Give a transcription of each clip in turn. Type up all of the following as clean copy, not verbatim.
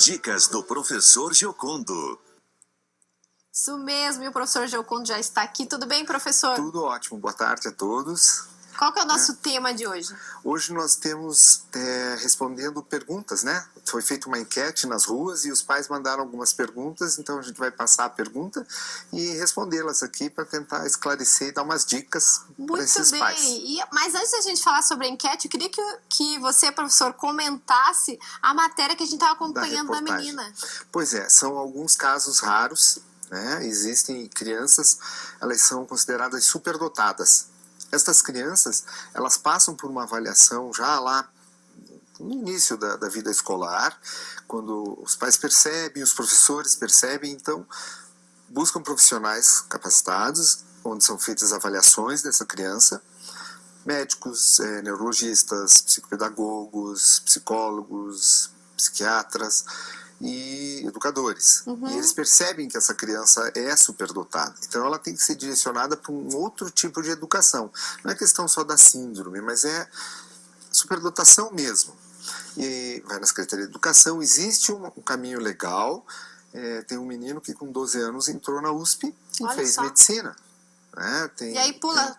Dicas do professor Giocondo. Isso mesmo, e o professor Giocondo já está aqui. Tudo bem, professor? Tudo ótimo, boa tarde a todos. Qual que é o nosso tema de hoje? Hoje nós temos respondendo perguntas, né? Foi feita uma enquete nas ruas e os pais mandaram algumas perguntas, então a gente vai passar a pergunta e respondê-las aqui para tentar esclarecer e dar umas dicas para esses pais. Mas antes da gente falar sobre a enquete, eu queria que você, professor, comentasse a matéria que a gente estava acompanhando da menina. Pois é, são alguns casos raros, né? Existem crianças, elas são consideradas superdotadas. Estas crianças, elas passam por uma avaliação já lá no início da vida escolar, quando os pais percebem, os professores percebem, então buscam profissionais capacitados, onde são feitas avaliações dessa criança, médicos, neurologistas, psicopedagogos, psicólogos, psiquiatras e educadores. E eles percebem que essa criança é superdotada. Então ela tem que ser direcionada para um outro tipo de educação. Não é questão só da síndrome, mas é superdotação mesmo. E vai na Secretaria de Educação, existe um caminho legal. Tem um menino que com 12 anos entrou na USP e fez medicina. E aí pula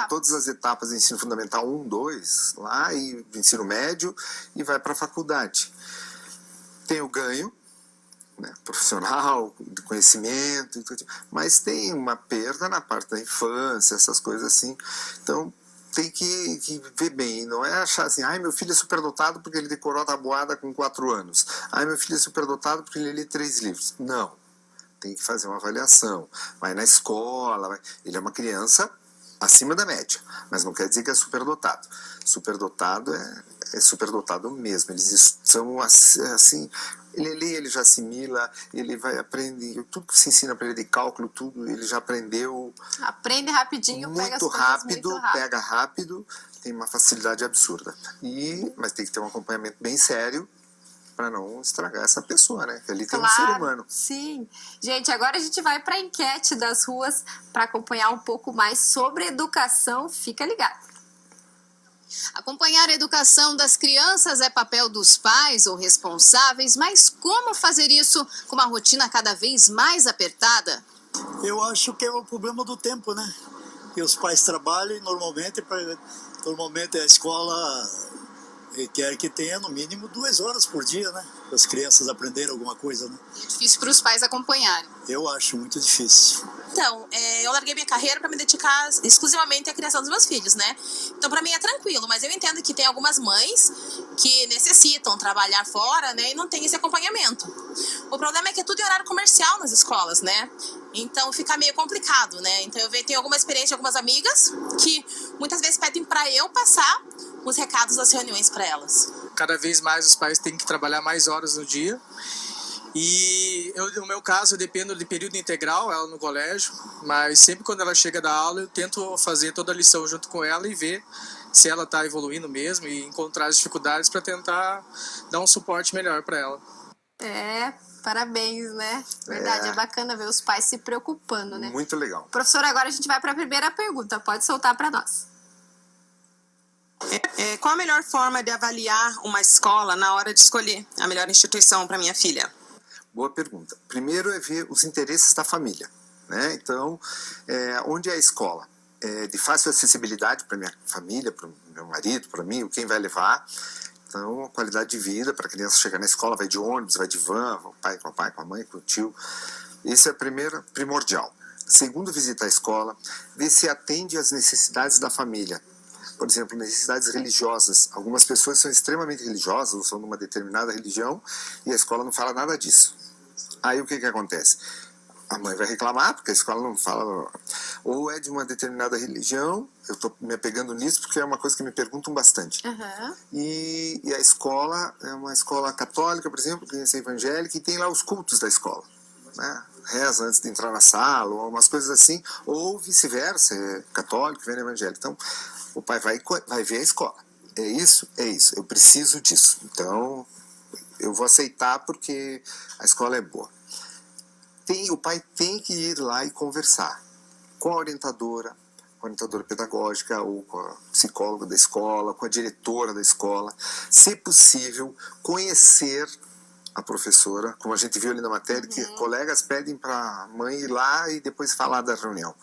todas as etapas do ensino fundamental 1, 2, lá, e ensino médio, e vai para a faculdade. Tem o ganho, né, profissional, de conhecimento, mas tem uma perda na parte da infância, essas coisas assim. Então tem que ver bem, não é achar assim, ai, meu filho é superdotado porque ele decorou a tabuada com 4 anos, ai, meu filho é superdotado porque ele lê 3 livros. Não, tem que fazer uma avaliação, vai na escola, ele é uma criança acima da média, mas não quer dizer que é superdotado. Superdotado é superdotado mesmo, eles são assim, ele lê, ele já assimila, ele vai aprender, tudo que se ensina para ele de cálculo, tudo, ele já aprendeu. Aprende rapidinho, muito rápido, pega rápido, tem uma facilidade absurda. Mas tem que ter um acompanhamento bem sério, para não estragar essa pessoa, né? Que ali tem um ser humano. Sim. Gente, agora a gente vai para a enquete das ruas para acompanhar um pouco mais sobre educação. Fica ligado. Acompanhar a educação das crianças é papel dos pais ou responsáveis, mas como fazer isso com uma rotina cada vez mais apertada? Eu acho que é o problema do tempo, né? Que os pais trabalham e normalmente a escola requer que tenha no mínimo 2 horas por dia, né? Para as crianças aprenderem alguma coisa, né? É difícil para os pais acompanharem. Eu acho muito difícil. Então, eu larguei minha carreira para me dedicar exclusivamente à criação dos meus filhos, né? Então, para mim é tranquilo, mas eu entendo que tem algumas mães que necessitam trabalhar fora, né? E não tem esse acompanhamento. O problema é que é tudo em horário comercial nas escolas, né? Então, fica meio complicado, né? Então, eu tenho alguma experiência de algumas amigas que muitas vezes pedem para eu passar os recados das reuniões para elas. Cada vez mais os pais têm que trabalhar mais horas no dia. E no meu caso, eu dependo de período integral, ela no colégio, mas sempre quando ela chega da aula, eu tento fazer toda a lição junto com ela e ver se ela está evoluindo mesmo e encontrar as dificuldades para tentar dar um suporte melhor para ela. Parabéns, né? Verdade, é bacana ver os pais se preocupando, né? Muito legal. Professor, agora a gente vai para a primeira pergunta, pode soltar para nós. Qual a melhor forma de avaliar uma escola na hora de escolher a melhor instituição para minha filha? Boa pergunta. Primeiro é ver os interesses da família, né? Então, onde é a escola? É de fácil acessibilidade para minha família, para o meu marido, para mim, quem vai levar. Então, a qualidade de vida para a criança chegar na escola, vai de ônibus, vai de van, o pai, com a mãe, com o tio. Isso é primordial. Segundo, visitar a escola, ver se atende às necessidades da família. Por exemplo, necessidades religiosas. Algumas pessoas são extremamente religiosas, ou são de uma determinada religião, e a escola não fala nada disso. Aí o que acontece? A mãe vai reclamar, porque a escola não fala. Ou é de uma determinada religião, eu estou me apegando nisso porque é uma coisa que me perguntam bastante. E a escola é uma escola católica, por exemplo, criança evangélica, e tem lá os cultos da escola, né? Reza antes de entrar na sala, ou umas coisas assim, ou vice-versa, é católico, vem evangélico. Então, o pai vai ver a escola. É isso, eu preciso disso. Então, eu vou aceitar porque a escola é boa. O pai tem que ir lá e conversar com a orientadora pedagógica, ou com a psicóloga da escola, com a diretora da escola. Se possível, conhecer a professora, como a gente viu ali na matéria, que colegas pedem para a mãe ir lá e depois falar da reunião.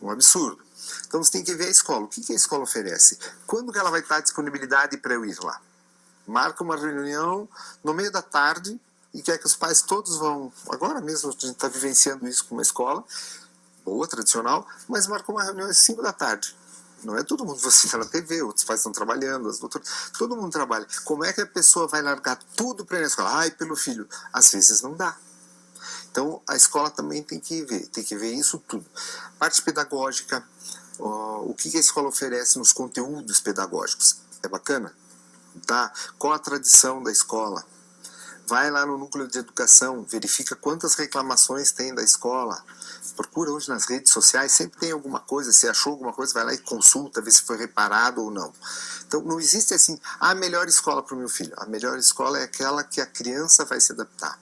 Um absurdo. Então você tem que ver a escola. O que a escola oferece? Quando que ela vai estar disponibilidade para eu ir lá? Marca uma reunião no meio da tarde e quer que os pais todos vão. Agora mesmo a gente está vivenciando isso com uma escola boa, tradicional, mas marca uma reunião às 5 da tarde. Não é todo mundo, você está na TV, outros pais estão trabalhando, as doutoras, todo mundo trabalha. Como é que a pessoa vai largar tudo para ir na escola? Ai, pelo filho. Às vezes não dá. Então a escola também tem que ver isso tudo. Parte pedagógica, o que a escola oferece nos conteúdos pedagógicos. É bacana? Tá? Qual a tradição da escola? Vai lá no núcleo de educação, verifica quantas reclamações tem da escola. Procura hoje nas redes sociais, sempre tem alguma coisa, se achou alguma coisa, vai lá e consulta, vê se foi reparado ou não. Então não existe assim, a melhor escola para o meu filho. A melhor escola é aquela que a criança vai se adaptar.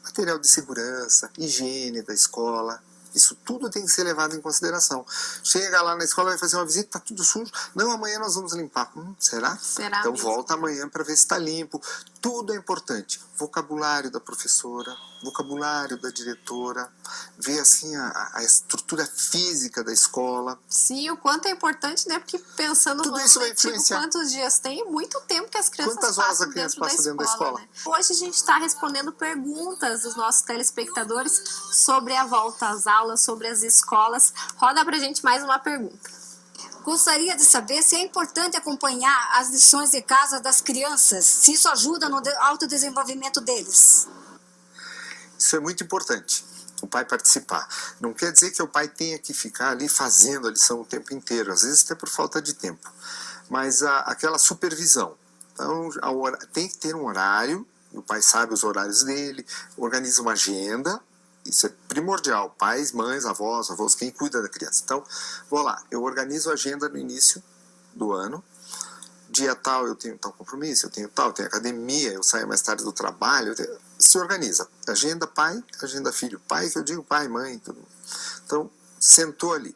Material de segurança, higiene da escola, isso tudo tem que ser levado em consideração. Chega lá na escola, vai fazer uma visita, tá tudo sujo. Não, amanhã nós vamos limpar. Será? Então mesmo? Volta amanhã para ver se está limpo. Tudo é importante. Vocabulário da professora, vocabulário da diretora, ver assim a estrutura física da escola. Sim, o quanto é importante, né? Porque pensando Tudo no isso vai letivo, influenciar. quantos dias tem, muito tempo que as crianças Quantas horas passam a criança dentro passa dentro da escola? né? Hoje a gente está respondendo perguntas dos nossos telespectadores sobre a volta às aulas, sobre as escolas. Roda pra gente mais uma pergunta. Gostaria de saber se é importante acompanhar as lições de casa das crianças, se isso ajuda no autodesenvolvimento deles. Isso é muito importante, o pai participar. Não quer dizer que o pai tenha que ficar ali fazendo a lição o tempo inteiro, às vezes até por falta de tempo. Mas aquela supervisão. Então, tem que ter um horário, o pai sabe os horários dele, organiza uma agenda. Isso é primordial, pais, mães, avós, quem cuida da criança. Então, vou lá, eu organizo a agenda no início do ano, dia tal eu tenho tal compromisso, eu tenho academia, eu saio mais tarde do trabalho, se organiza. Agenda pai, agenda filho. Pai, que eu digo pai, mãe, tudo. Então, sentou ali.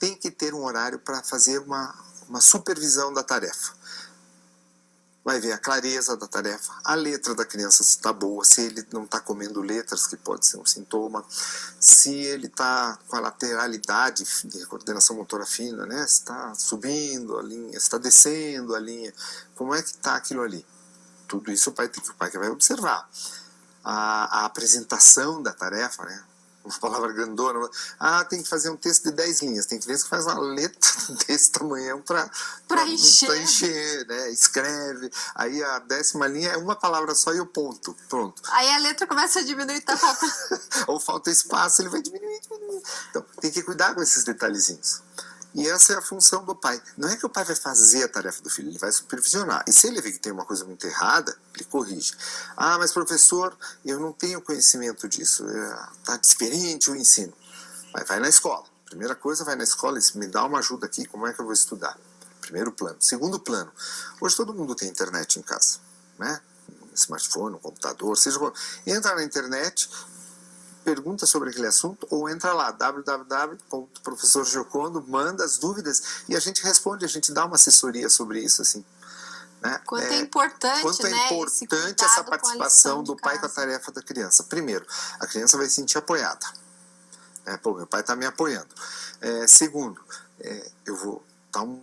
Tem que ter um horário para fazer uma supervisão da tarefa. Vai ver a clareza da tarefa, a letra da criança se está boa, se ele não está comendo letras, que pode ser um sintoma, se ele está com a lateralidade de coordenação motora fina, né? Se está subindo a linha, se está descendo a linha, como é que está aquilo ali? Tudo isso o pai que vai observar. A apresentação da tarefa, né? Uma palavra grandona. Tem que fazer um texto de 10 linhas. Tem criança que faz uma letra desse tamanho para encher, né? Escreve. Aí a 10ª linha é uma palavra só e o ponto. Pronto. Aí a letra começa a diminuir, tá faltando. Ou falta espaço, ele vai diminuir. Então, tem que cuidar com esses detalhezinhos. E essa é a função do pai. Não é que o pai vai fazer a tarefa do filho, ele vai supervisionar. E se ele vê que tem uma coisa muito errada, ele corrige. Mas professor, eu não tenho conhecimento disso. Está diferente o ensino. Vai na escola. Primeira coisa, vai na escola e me dá uma ajuda aqui, como é que eu vou estudar? Primeiro plano. Segundo plano, hoje todo mundo tem internet em casa, né? Smartphone, computador, seja qual. Entra na internet, pergunta sobre aquele assunto ou entra lá, www.professorgiocondo, manda as dúvidas e a gente responde, a gente dá uma assessoria sobre isso, assim. Né? Quanto é importante, essa participação do pai com a tarefa da criança. Primeiro, a criança vai se sentir apoiada. Meu pai está me apoiando. Segundo, eu vou dar um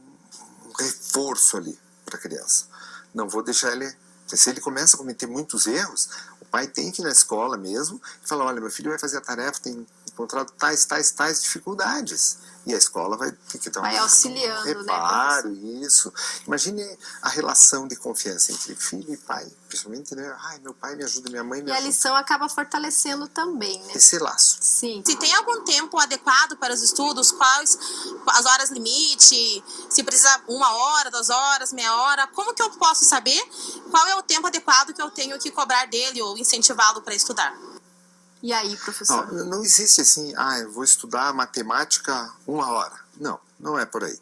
reforço ali para a criança. Não vou deixar ele... Se ele começa a cometer muitos erros, o pai tem que ir na escola mesmo e falar, olha, meu filho vai fazer a tarefa, tem encontrado tais dificuldades. E a escola vai ter que dar um auxiliando, reparo, isso. Imagine a relação de confiança entre filho e pai. Principalmente, né? Meu pai me ajuda, minha mãe me ajuda. E a lição acaba fortalecendo também, né? Esse laço. Sim. Se tem algum tempo adequado para os estudos, quais as horas limite, se precisa 1 hora, 2 horas, meia hora, como que eu posso saber qual é o tempo adequado que eu tenho que cobrar dele ou incentivá-lo para estudar? E aí, professor? Não existe assim, eu vou estudar matemática 1 hora. Não é por aí.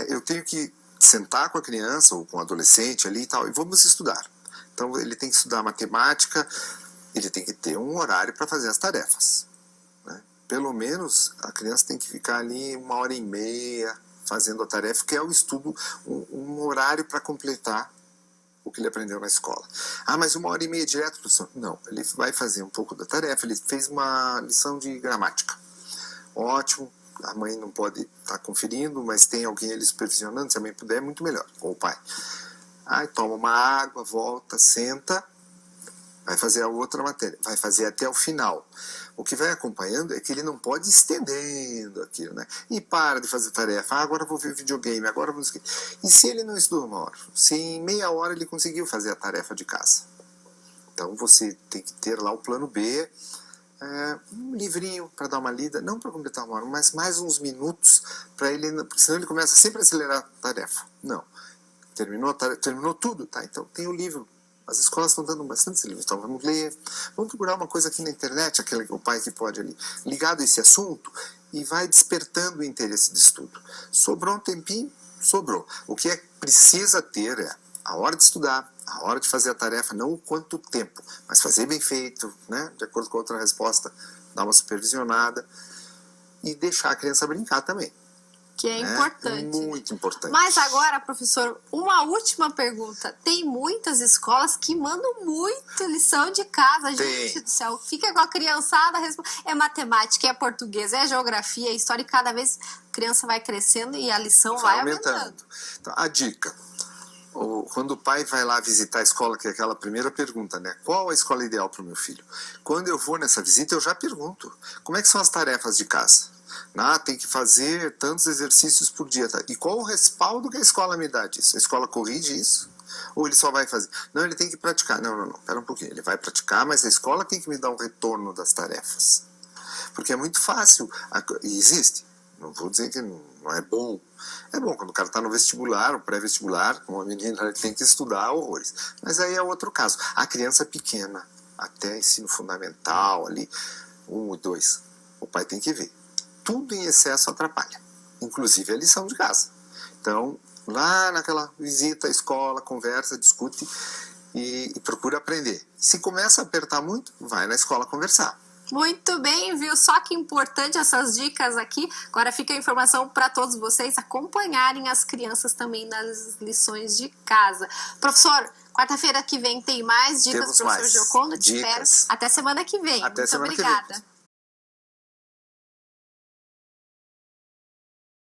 Eu tenho que sentar com a criança ou com o adolescente ali e tal, e vamos estudar. Então ele tem que estudar matemática, ele tem que ter um horário para fazer as tarefas. Né? Pelo menos a criança tem que ficar ali 1h30 fazendo a tarefa, que é o estudo, um horário para completar o que ele aprendeu na escola. Ah, mas 1h30 direto, professor? Não, ele vai fazer um pouco da tarefa, ele fez uma lição de gramática. Ótimo, a mãe não pode estar conferindo, mas tem alguém ali supervisionando, se a mãe puder, é muito melhor, ou o pai. Aí toma uma água, volta, senta, vai fazer a outra matéria, vai fazer até o final. O que vai acompanhando é que ele não pode ir estendendo aquilo, né? E para de fazer tarefa, agora eu vou ver videogame, agora eu vou... E se ele não estudou uma hora? Se em meia hora ele conseguiu fazer a tarefa de casa? Então você tem que ter lá o plano B, um livrinho para dar uma lida, não para completar uma hora, mas mais uns minutos para ele, porque senão ele começa sempre a acelerar a tarefa. Não. Terminou tudo, tá? Então tem o livro. As escolas estão dando bastante livros, então vamos ler, vamos procurar uma coisa aqui na internet, o pai que pode ali, ligado a esse assunto, e vai despertando o interesse de estudo. Sobrou um tempinho? Sobrou. O que precisa ter é a hora de estudar, a hora de fazer a tarefa, não o quanto tempo, mas fazer bem feito, né? De acordo com a outra resposta, dar uma supervisionada e deixar a criança brincar também. Que é importante. Muito importante. Mas agora, professor, uma última pergunta. Tem muitas escolas que mandam muito lição de casa, gente do céu. Fica com a criançada, é matemática, é português, é geografia, é história, e cada vez a criança vai crescendo e a lição vai aumentando. Então, a dica, quando o pai vai lá visitar a escola, que é aquela primeira pergunta, né? Qual a escola ideal para o meu filho? Quando eu vou nessa visita, eu já pergunto, como é que são as tarefas de casa? Tem que fazer tantos exercícios por dia. Tá? E qual o respaldo que a escola me dá disso? A escola corrige isso? Ou ele só vai fazer? Não, ele tem que praticar. Não, pera um pouquinho. Ele vai praticar, mas a escola tem que me dar um retorno das tarefas. Porque é muito fácil. E existe. Não vou dizer que não é bom. É bom quando o cara está no vestibular, ou pré-vestibular, como a menina, ele tem que estudar horrores. Mas aí é outro caso. A criança pequena, até ensino fundamental, ali, 1 e 2, o pai tem que ver. Tudo em excesso atrapalha, inclusive a lição de casa. Então, lá naquela visita à escola, conversa, discute e procura aprender. Se começa a apertar muito, vai na escola conversar. Muito bem, viu? Só que importante essas dicas aqui. Agora fica a informação para todos vocês acompanharem as crianças também nas lições de casa. Professor, quarta-feira que vem tem mais dicas do professor Giocondo. Te espero. Até semana que vem. Muito obrigada.